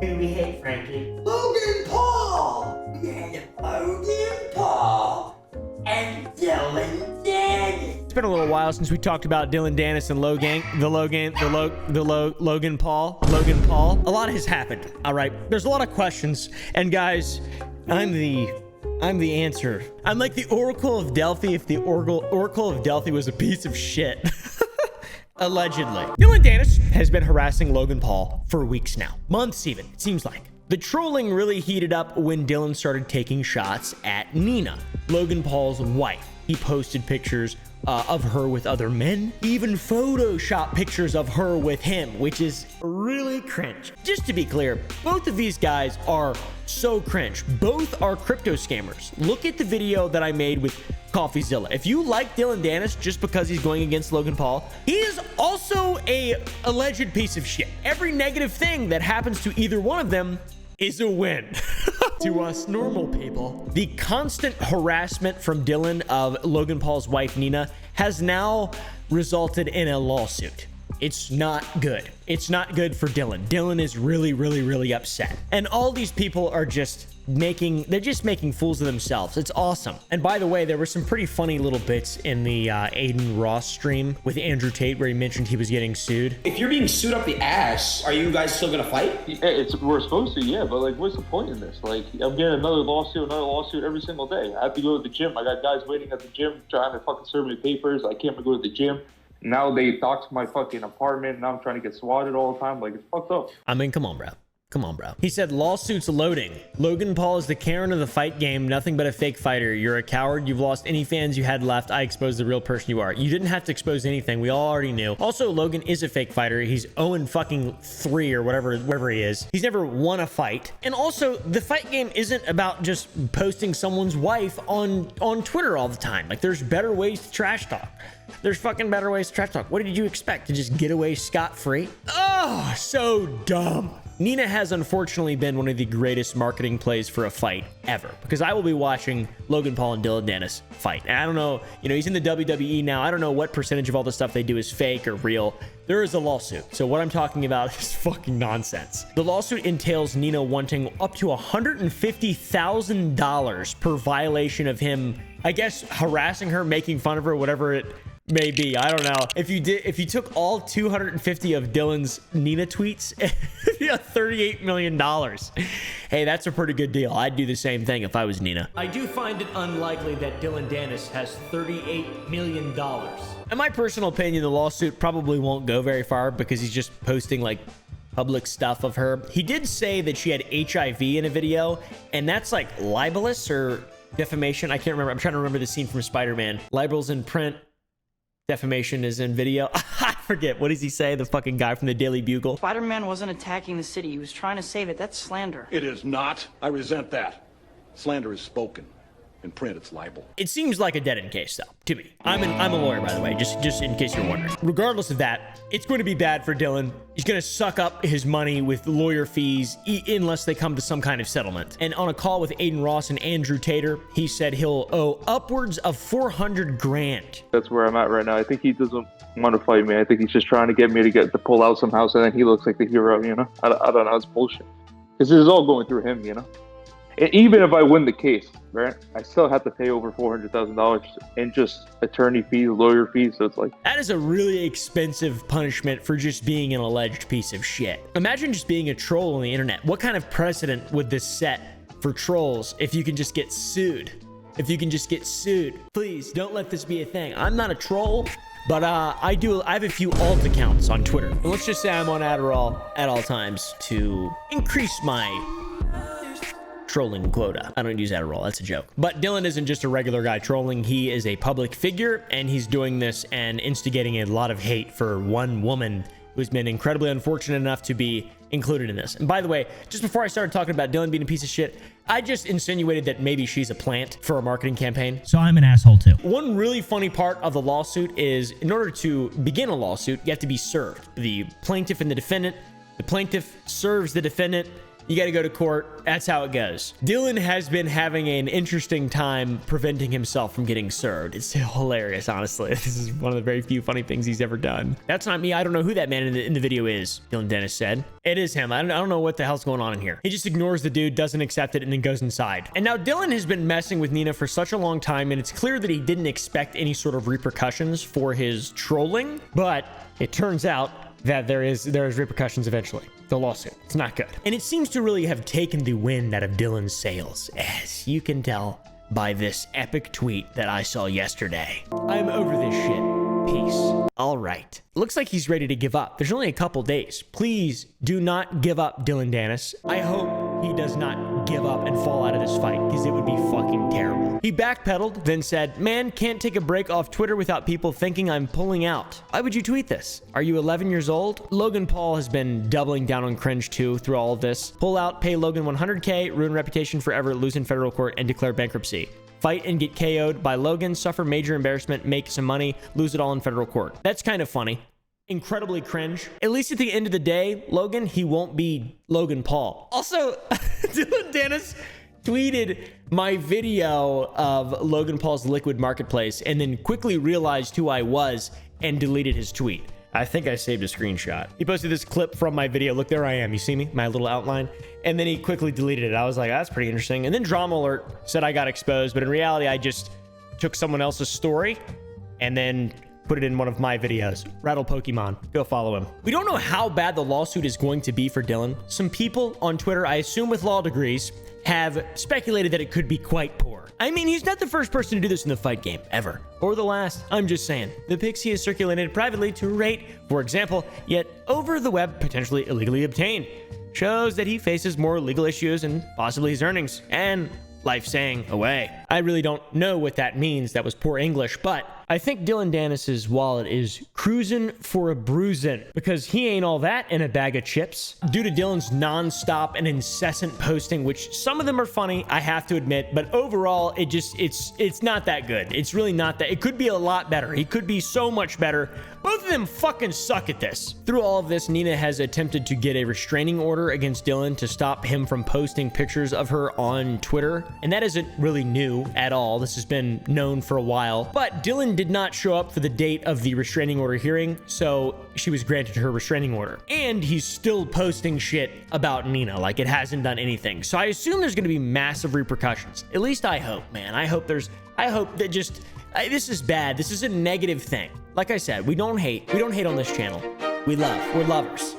Who we hate, Frankie? Logan Paul! Yeah, Logan Paul! And Dillon Dennis! It's been a little while since we talked about Dillon Dennis and Logan Paul. A lot has happened. All right, there's a lot of questions, and guys, I'm the answer. I'm like the Oracle of Delphi if the Oracle of Delphi was a piece of shit. Allegedly. Dillon Dennis has been harassing Logan Paul for weeks now. Months even, it seems like. The trolling really heated up when Dillon started taking shots at Nina, Logan Paul's wife. He posted pictures of her with other men, even Photoshop pictures of her with him, which is really cringe. Just to be clear, both of these guys are so cringe. Both are crypto scammers. Look at the video that I made with CoffeeZilla. If you like Dillon Dennis just because he's going against Logan Paul, he is also a alleged piece of shit. Every negative thing that happens to either one of them is a win. To us normal people. The constant harassment from Dillon of Logan Paul's wife, Nina, has now resulted in a lawsuit. It's not good. It's not good for Dillon. Dillon is really upset. And all these people are just making fools of themselves. It's awesome. And by the way, there were some pretty funny little bits in the Aiden Ross stream with Andrew Tate where he mentioned he was getting sued. If you're being sued up the ass, are you guys still gonna fight? Yeah, we're supposed to, yeah, but like, what's the point in this? Like, I'm getting another lawsuit every single day. I have to go to the gym. I got guys waiting at the gym trying to fucking serve me papers. I can't even go to the gym. Now they doxed my fucking apartment. Now I'm trying to get swatted all the time. Like, it's fucked up. I mean, come on, bro. Come on, bro. He said, lawsuits loading. Logan Paul is the Karen of the fight game. Nothing but a fake fighter. You're a coward. You've lost any fans you had left. I exposed the real person you are. You didn't have to expose anything. We all already knew. Also, Logan is a fake fighter. He's 0-3 or whatever he is. He's never won a fight. And also, the fight game isn't about just posting someone's wife on Twitter all the time. Like, there's better ways to trash talk. There's fucking better ways to trash talk. What did you expect? To just get away scot-free? Oh, so dumb. Nina has unfortunately been one of the greatest marketing plays for a fight ever, because I will be watching Logan Paul and Dillon Dennis fight. And I don't know, he's in the WWE now. I don't know what percentage of all the stuff they do is fake or real. There is a lawsuit. So what I'm talking about is fucking nonsense. The lawsuit entails Nina wanting up to $150,000 per violation of him, I guess, harassing her, making fun of her, whatever it may be. I don't know. If you took all 250 of Dillon's Nina tweets, yeah, $38 million. Hey, that's a pretty good deal. I'd do the same thing if I was Nina. I do find it unlikely that Dillon Dennis has $38 million. In my personal opinion, the lawsuit probably won't go very far because he's just posting like public stuff of her. He did say that she had HIV in a video, and that's like libelous or defamation. I can't remember. I'm trying to remember the scene from Spider-Man. Libel's in print. Defamation is in video. I forget. What does he say? The fucking guy from the Daily Bugle. Spider-Man wasn't attacking the city. He was trying to save it. That's slander. It is not. I resent that. Slander is spoken. In print, it's libel. It seems like a dead-end case, though, to me. I'm a lawyer, by the way, just in case you're wondering. Regardless of that, it's going to be bad for Dillon. He's going to suck up his money with lawyer fees unless they come to some kind of settlement. And on a call with Aiden Ross and Andrew Tater, he said he'll owe upwards of $400,000. That's where I'm at right now. I think he doesn't want to fight me. I think he's just trying to get me to pull out somehow, so then he looks like the hero, I don't know. It's bullshit. Because this is all going through him, And even if I win the case, right, I still have to pay over $400,000 in just attorney fees, lawyer fees. So it's like, that is a really expensive punishment for just being an alleged piece of shit. Imagine just being a troll on the internet. What kind of precedent would this set for trolls if you can just get sued? Please don't let this be a thing. I'm not a troll, but I have a few alt accounts on Twitter. And let's just say I'm on Adderall at all times to increase my trolling quota. I don't use Adderall. That's a joke. But Dillon isn't just a regular guy trolling. He is a public figure, and he's doing this and instigating a lot of hate for one woman who's been incredibly unfortunate enough to be included in this. And by the way, just before I started talking about Dillon being a piece of shit, I just insinuated that maybe she's a plant for a marketing campaign. So I'm an asshole too. One really funny part of the lawsuit is in order to begin a lawsuit, you have to be served. The plaintiff and the defendant The plaintiff serves the defendant. You got to go to court. That's how it goes. Dillon has been having an interesting time preventing himself from getting served. It's hilarious, honestly. This is one of the very few funny things he's ever done. That's not me. I don't know who that man in the video is, Dillon Dennis said. It is him. I don't know what the hell's going on in here. He just ignores the dude, doesn't accept it, and then goes inside. And now Dillon has been messing with Nina for such a long time, and it's clear that he didn't expect any sort of repercussions for his trolling, but it turns out that there is repercussions eventually. The lawsuit. It's not good. And it seems to really have taken the wind out of Dillon's sails, as you can tell by this epic tweet that I saw yesterday. I'm over this shit. Peace. All right. Looks like he's ready to give up. There's only a couple days. Please do not give up, Dillon Dennis. I hope he does not give up and fall out of this fight, because it would be fucking terrible. He backpedaled, then said, man, can't take a break off Twitter without people thinking I'm pulling out. Why would you tweet this? Are you 11 years old? Logan Paul has been doubling down on cringe too through all of this. Pull out, pay Logan 100K, ruin reputation forever, lose in federal court, and declare bankruptcy. Fight and get KO'd by Logan, suffer major embarrassment, make some money, lose it all in federal court. That's kind of funny. Incredibly cringe. At least at the end of the day, Logan, he won't be Logan Paul. Also, Dillon Dennis tweeted my video of Logan Paul's Liquid Marketplace and then quickly realized who I was and deleted his tweet. I think I saved a screenshot. He posted this clip from my video. Look, there I am. You see me? My little outline. And then he quickly deleted it. I was like, that's pretty interesting. And then Drama Alert said I got exposed, but in reality, I just took someone else's story and then put it in one of my videos. Rattle Pokemon. Go follow him. We don't know how bad the lawsuit is going to be for Dillon. Some people on Twitter, I assume with law degrees, have speculated that it could be quite poor. I mean, he's not the first person to do this in the fight game, ever. Or the last. I'm just saying. The pics he has circulated privately to rate, for example, yet over the web potentially illegally obtained, shows that he faces more legal issues and possibly his earnings, and life saying away. I really don't know what that means. That was poor English, but I think Dillon Dennis's wallet is cruising for a bruising, because he ain't all that in a bag of chips. Due to Dillon's non-stop and incessant posting, which some of them are funny, I have to admit, but overall, it's not that good. It's really not that. It could be a lot better. He could be so much better. Both of them fucking suck at this. Through all of this, Nina has attempted to get a restraining order against Dillon to stop him from posting pictures of her on Twitter. And that isn't really new at all. This has been known for a while. But Dillon did not show up for the date of the restraining order hearing, so she was granted her restraining order. And he's still posting shit about Nina, like it hasn't done anything. So I assume there's gonna be massive repercussions. At least I hope, man. I hope that this is bad. This is a negative thing. Like I said, we don't hate. We don't hate on this channel. We love. We're lovers.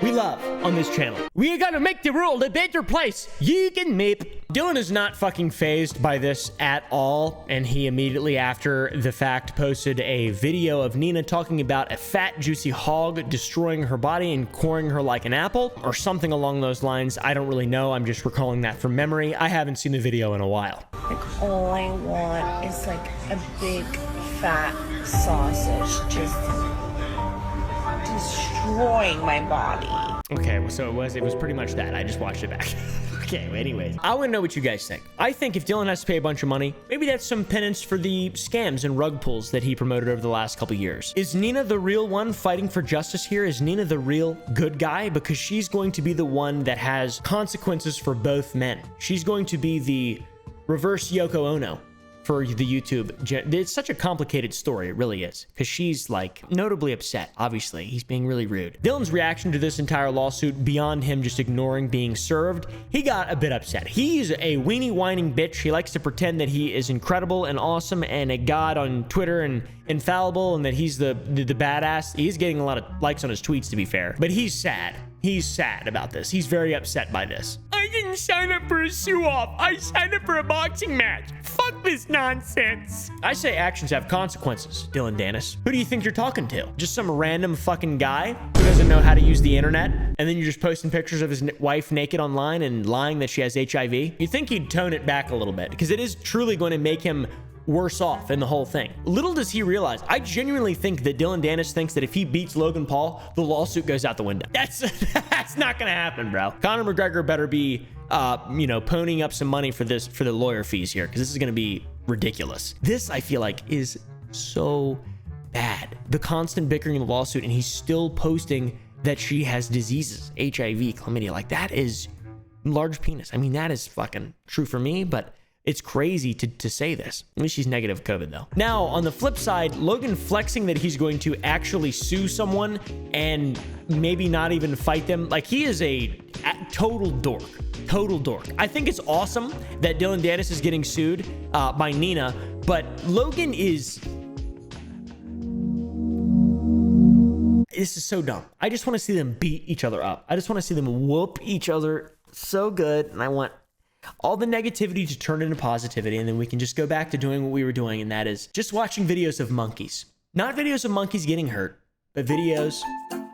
We love on this channel. We are gonna make the world a better place. You can make. Dillon is not fucking fazed by this at all, and he immediately after the fact posted a video of Nina talking about a fat, juicy hog destroying her body and coring her like an apple, or something along those lines. I don't really know. I'm just recalling that from memory. I haven't seen the video in a while. Like, all I want is like a big fat sausage just destroying my body. Okay, so it was pretty much that. I just watched it back. Okay, well, anyways, I want to know what you guys think. I think if Dillon has to pay a bunch of money, maybe that's some penance for the scams and rug pulls that he promoted over the last couple years. Is Nina the real one fighting for justice here? Is Nina the real good guy? Because she's going to be the one that has consequences for both men. She's going to be the reverse Yoko Ono for the YouTube. It's such a complicated story. It really is. Because she's like notably upset. Obviously, he's being really rude. Dillon's reaction to this entire lawsuit, beyond him just ignoring being served, he got a bit upset. He's a weenie whining bitch. He likes to pretend that he is incredible and awesome and a god on Twitter and infallible and that he's the badass. He's getting a lot of likes on his tweets, to be fair. But he's sad. He's sad about this. He's very upset by this. I didn't sign up for a sue-off. I signed up for a boxing match. Fuck this nonsense. I say actions have consequences, Dillon Dennis. Who do you think you're talking to? Just some random fucking guy who doesn't know how to use the internet? And then you're just posting pictures of his wife naked online and lying that she has HIV? You think he'd tone it back a little bit, because it is truly going to make him worse off in the whole thing. Little does he realize, I genuinely think that Dillon Dennis thinks that if he beats Logan Paul, the lawsuit goes out the window. That's not gonna happen, bro. Conor McGregor better be ponying up some money for the lawyer fees here, because this is gonna be ridiculous. This, I feel like, is so bad. The constant bickering in the lawsuit, and he's still posting that she has diseases, HIV, chlamydia. Like, that is large penis. I mean, that is fucking true for me, but it's crazy to say this. At least she's negative COVID though. Now, on the flip side, Logan flexing that he's going to actually sue someone and maybe not even fight them. Like, he is a total dork. Total dork. I think it's awesome that Dillon Danis is getting sued by Nina, but Logan is... This is so dumb. I just want to see them beat each other up. I just want to see them whoop each other so good, and I want all the negativity to turn into positivity, and then we can just go back to doing what we were doing, and that is just watching videos of monkeys. Not videos of monkeys getting hurt, but videos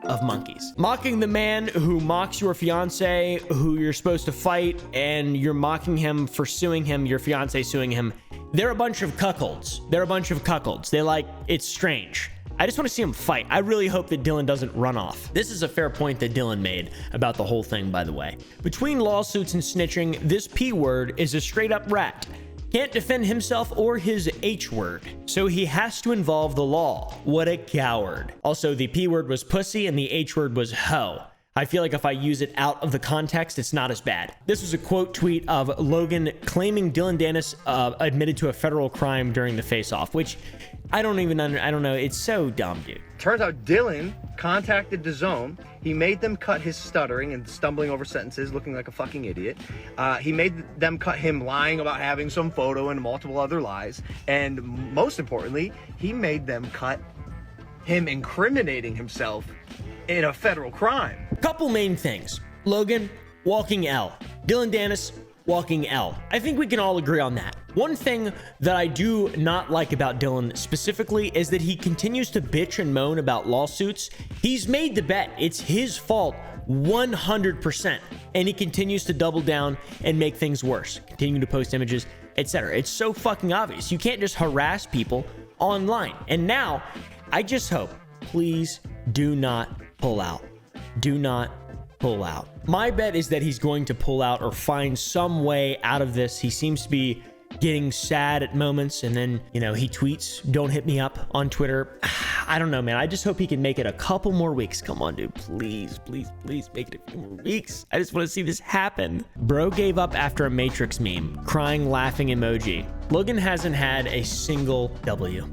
of monkeys. Mocking the man who mocks your fiance, who you're supposed to fight, and you're mocking him for suing him, your fiance suing him. They're a bunch of cuckolds. They're a bunch of cuckolds. They like, it's strange. I just want to see him fight. I really hope that Dillon doesn't run off. This is a fair point that Dillon made about the whole thing, by the way. Between lawsuits and snitching, this P word is a straight up rat. Can't defend himself or his H word, so he has to involve the law. What a coward. Also, the P word was pussy and the H word was hoe. I feel like if I use it out of the context, it's not as bad. This was a quote tweet of Logan claiming Dillon Danis admitted to a federal crime during the face-off, which I don't know. It's so dumb, dude. Turns out Dillon contacted DAZN. He made them cut his stuttering and stumbling over sentences, looking like a fucking idiot. He made them cut him lying about having some photo and multiple other lies. And most importantly, he made them cut him incriminating himself in a federal crime. Couple main things. Logan, walking L. Dillon Danis, walking L. I think we can all agree on that. One thing that I do not like about Dillon specifically is that he continues to bitch and moan about lawsuits. He's made the bet. It's his fault 100%. And he continues to double down and make things worse, continuing to post images, etc. It's so fucking obvious. You can't just harass people online. And now, I just hope, please do not pull out. Do not pull out. My bet is that he's going to pull out or find some way out of this. He seems to be getting sad at moments, and then, you know, he tweets, "Don't hit me up" on Twitter. I don't know, man. I just hope he can make it a couple more weeks. Come on, dude. Please, please, please make it a few more weeks. I just want to see this happen. Bro gave up after a Matrix meme. Crying, laughing emoji. Logan hasn't had a single W.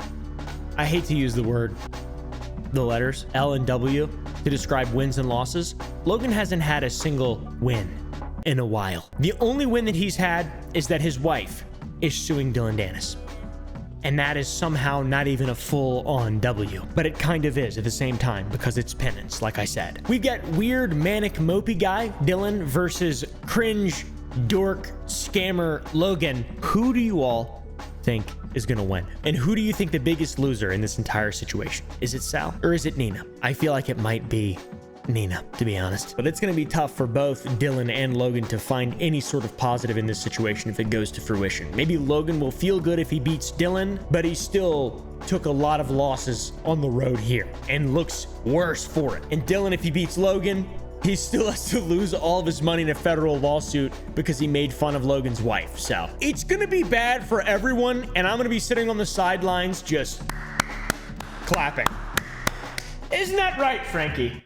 I hate to use the letters L and W to describe wins and losses. Logan hasn't had a single win in a while. The only win that he's had is that his wife is suing Dillon Danis. And that is somehow not even a full-on W. But it kind of is at the same time, because it's penance, like I said. We've got weird, manic, mopey guy, Dillon, versus cringe, dork, scammer, Logan. Who do you all think is gonna win? And who do you think the biggest loser in this entire situation? Is it Sal or is it Nina? I feel like it might be Nina, to be honest. But it's going to be tough for both Dillon and Logan to find any sort of positive in this situation if it goes to fruition. Maybe Logan will feel good if he beats Dillon, but he still took a lot of losses on the road here and looks worse for it. And Dillon, if he beats Logan, he still has to lose all of his money in a federal lawsuit because he made fun of Logan's wife. So it's going to be bad for everyone, and I'm going to be sitting on the sidelines just clapping. Isn't that right, Frankie?